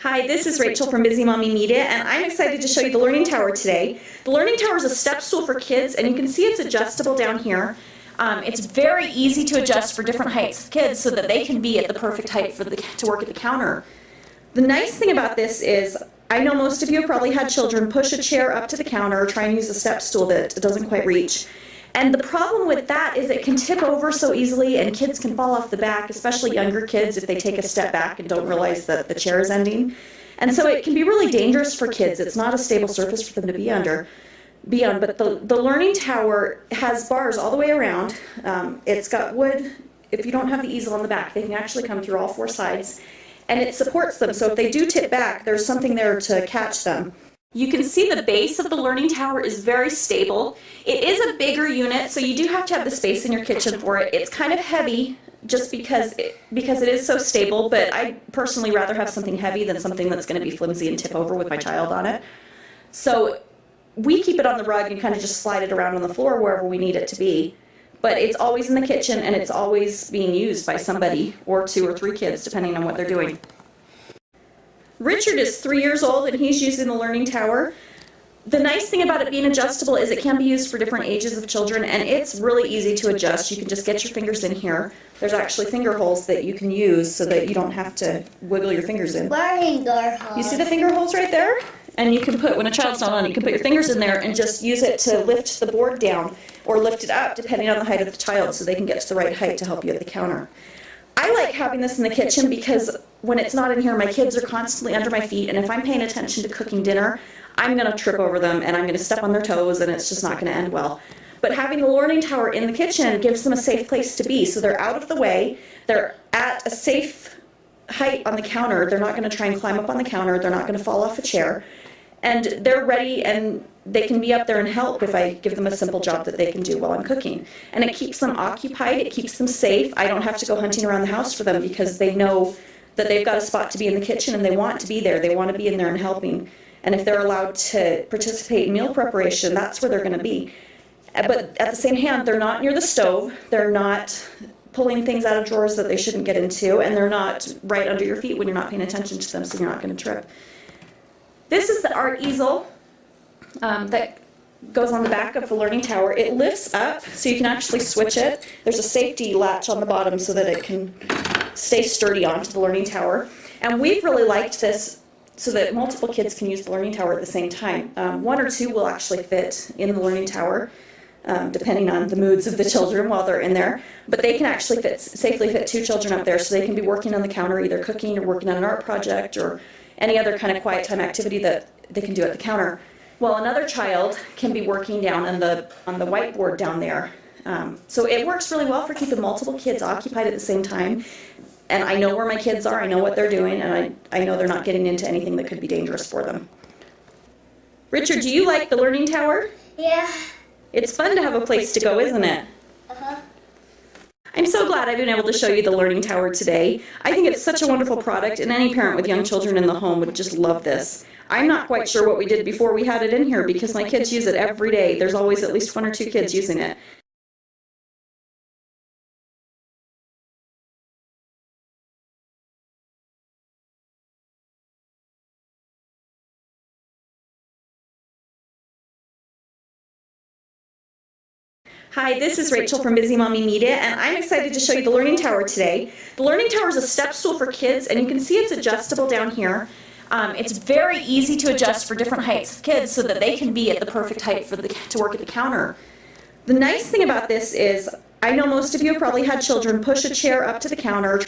Hi, this is Rachel from Busy Mommy Media, and I'm excited to show you the Learning Tower today. The Learning Tower is a step stool for kids, and you can see it's adjustable down here. It's very easy to adjust for different heights of kids so that they can be at the perfect height to work at the counter. The nice thing about this is, I know most of you have probably had children push a chair up to the counter or try and use a step stool that doesn't quite reach. And the problem with that is it can tip over so easily and kids can fall off the back, especially younger kids if they take a step back and don't realize that the chair is ending. And so it can be really dangerous for kids. It's not a stable surface for them to be on, but the Learning Tower has bars all the way around. It's got wood. If you don't have the easel on the back, they can actually come through all four sides. And it supports them, so if they do tip back, there's something there to catch them. You can see the base of the Learning Tower is very stable. It is a bigger unit, so you do have to have the space in your kitchen for it. It's kind of heavy just because it is so stable, but I personally rather have something heavy than something that's going to be flimsy and tip over with my child on it. So we keep it on the rug and kind of just slide it around on the floor wherever we need it to be. But it's always in the kitchen and it's always being used by somebody or 2 or 3 kids depending on what they're doing. Richard is 3 years old and he's using the Learning Tower. The nice thing about it being adjustable is it can be used for different ages of children, and it's really easy to adjust. You can just get your fingers in here. There's actually finger holes that you can use so that you don't have to wiggle your fingers in. You see the finger holes right there? And you can put, when a child's not on, you can put your fingers in there and just use it to lift the board down or lift it up depending on the height of the child so they can get to the right height to help you at the counter. I like having this in the kitchen because when it's not in here, my kids are constantly under my feet, and if I'm paying attention to cooking dinner, I'm going to trip over them and I'm going to step on their toes and it's just not going to end well. But having the Learning Tower in the kitchen gives them a safe place to be, so they're out of the way, they're at a safe height on the counter, they're not going to try and climb up on the counter, they're not going to fall off a chair, and they're ready and they can be up there and help if I give them a simple job that they can do while I'm cooking. And it keeps them occupied, it keeps them safe. I don't have to go hunting around the house for them because they know that they've got a spot to be in the kitchen and they want to be there. They want to be in there and helping. And if they're allowed to participate in meal preparation, that's where they're going to be. But at the same hand, they're not near the stove. They're not pulling things out of drawers that they shouldn't get into, and they're not right under your feet when you're not paying attention to them, so you're not going to trip. This is the art easel that goes on the back of the Learning Tower. It lifts up so you can actually switch it. There's a safety latch on the bottom so that it can stay sturdy onto the Learning Tower. And we've really liked this so that multiple kids can use the Learning Tower at the same time. 1 or 2 will actually fit in the Learning Tower, depending on the moods of the children while they're in there. But they can actually safely fit 2 children up there, so they can be working on the counter, either cooking or working on an art project or any other kind of quiet time activity that they can do at the counter. Well, another child can be working down on the whiteboard down there. So it works really well for keeping multiple kids occupied at the same time. And I know where my kids are, I know what they're doing, and I know they're not getting into anything that could be dangerous for them. Richard, do you like the Learning Tower? Yeah. It's fun to have a place to go, isn't it? Uh-huh. I'm so glad I've been able to show you the Learning Tower today. I think it's such a wonderful product, and any parent with young children in the home would just love this. I'm not quite sure what we did before we had it in here because my kids use it every day. There's always at least 1 or 2 kids using it. Hi, this is Rachel from Busy Mommy Media, and I'm excited to show you the Learning Tower today. The Learning Tower is a step stool for kids, and you can see it's adjustable down here. It's very easy to adjust for different heights of kids so that they can be at the perfect height to work at the counter. The nice thing about this is, I know most of you have probably had children push a chair up to the counter